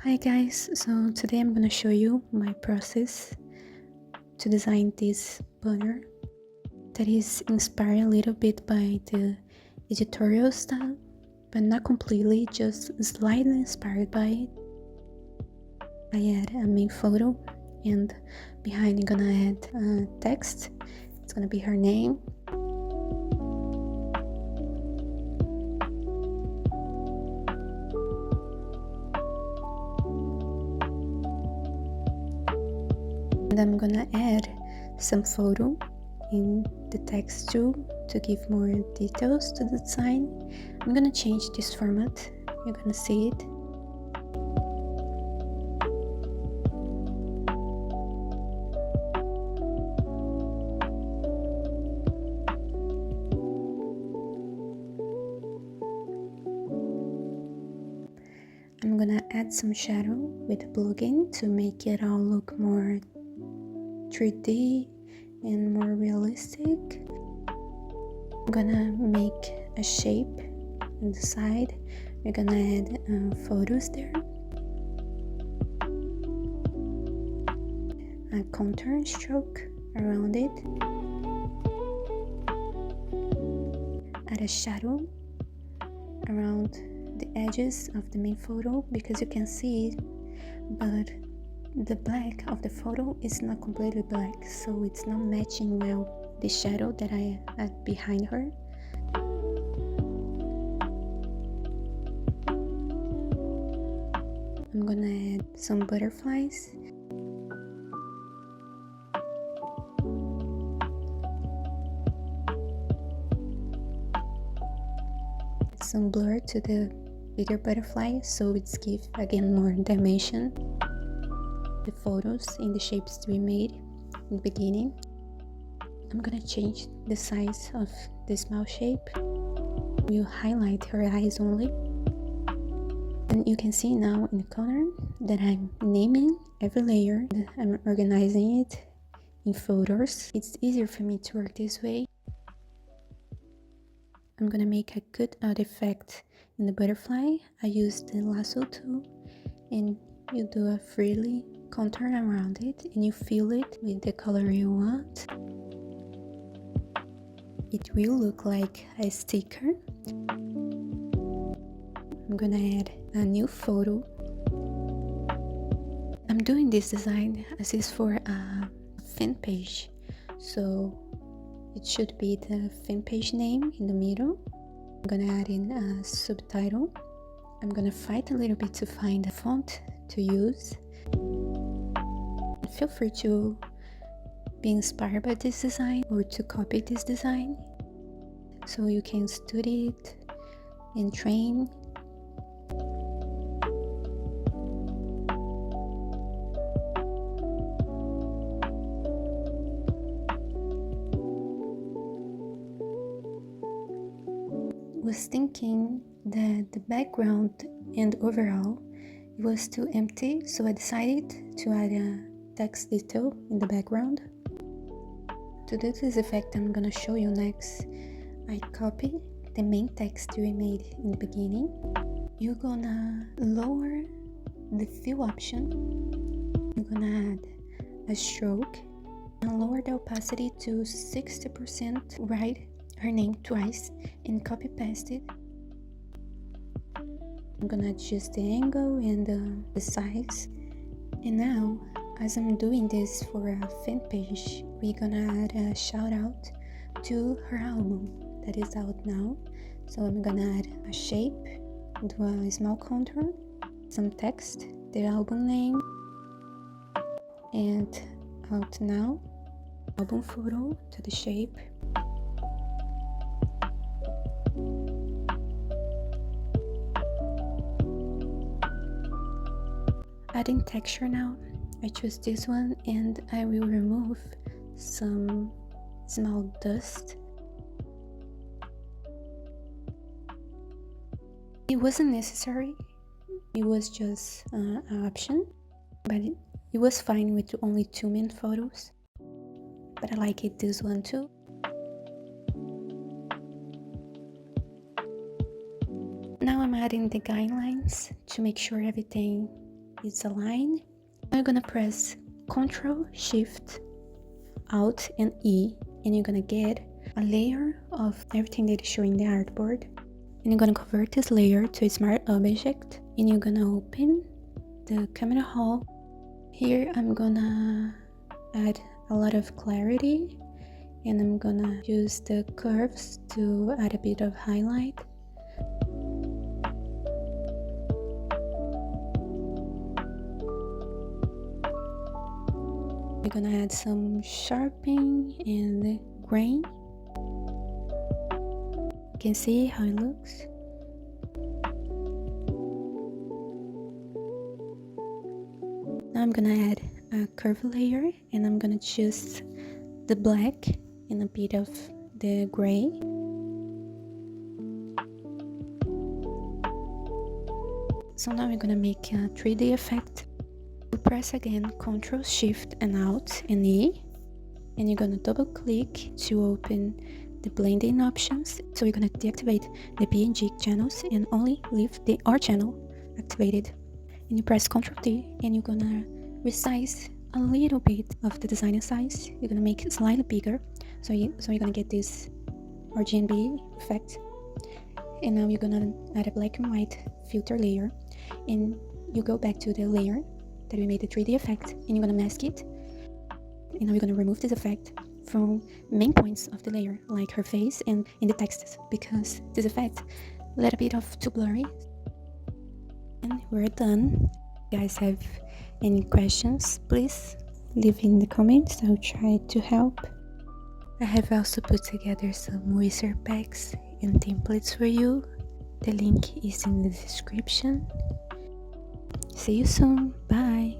Hi guys, so today I'm gonna show you my process to design this banner that is inspired a little bit by the editorial style, but not completely, just slightly inspired by it. I add a main photo and behind I'm gonna add text. It's gonna be her name. And I'm gonna add some photo in the text too to give more details to the design. I'm gonna change this format, you're gonna see it. I'm gonna add some shadow with a plugin to make it all look more 3D and more realistic. I'm gonna make a shape on the side. We're gonna add photos there. A contour stroke around it. Add a shadow around the edges of the main photo because you can see it, but the black of the photo is not completely black, so it's not matching well the shadow that I add behind her. I'm gonna add some butterflies. Some blur to the bigger butterfly so it's give again more dimension. The photos in the shapes we made in the beginning. I'm gonna change the size of the small shape. We'll highlight her eyes only. And you can see now in the corner that I'm naming every layer. I'm organizing it in folders. It's easier for me to work this way. I'm gonna make a cut out effect in the butterfly. I use the lasso tool and you do a freely contour around it and you fill it with the color you want. It will look like a sticker. I'm gonna add a new photo. I'm doing this design as is for a fan page, so it should be the fan page name in the middle. I'm gonna add in a subtitle. I'm gonna fight a little bit to find a font to use. Feel free to be inspired by this design or to copy this design so you can study it and train. Was thinking that the background and overall it was too empty, so I decided to add a text detail in the background. To do this effect I'm gonna show you next. I copy the main text we made in the beginning. You're gonna lower the fill option. You're gonna add a stroke and lower the opacity to 60%. Write her name twice and copy paste it. I'm gonna adjust the angle and the size. And now, as I'm doing this for a fan page, we're gonna add a shout out to her album that is out now. So I'm gonna add a shape, do a small contour, some text, the album name, and out now, album photo to the shape. Adding texture now, I choose this one and I will remove some small dust. It wasn't necessary, it was just an option, but it was fine with only 2 main photos. But I like it this one too. Now I'm adding the guidelines to make sure everything it's a line. I'm gonna press Ctrl, Shift, Alt, and E, and you're gonna get a layer of everything that is showing the artboard. And you're gonna convert this layer to a smart object, and you're gonna open the camera hall. Here I'm gonna add a lot of clarity, and I'm gonna use the curves to add a bit of highlight. We're gonna add some sharpening and grain. You can see how it looks. Now I'm gonna add a curve layer, and I'm gonna choose the black and a bit of the gray. So now we're gonna make a 3D effect. You press again Ctrl, Shift, and Alt, and E, and you're gonna double click to open the blending options. So we're gonna deactivate the PNG channels and only leave the R channel activated. And you press Ctrl D, and you're gonna resize a little bit of the designer size. You're gonna make it slightly bigger, so you're gonna get this RGB effect. And now you're gonna add a black and white filter layer, and you go back to the layer that we made the 3D effect, and you're gonna mask it. And now we're gonna remove this effect from main points of the layer, like her face and in the text, because this effect a little bit of too blurry. And we're done. If you guys have any questions, please leave in the comments. I'll try to help. I have also put together some wizard packs and templates for you. The link is in the description. See you soon. Bye.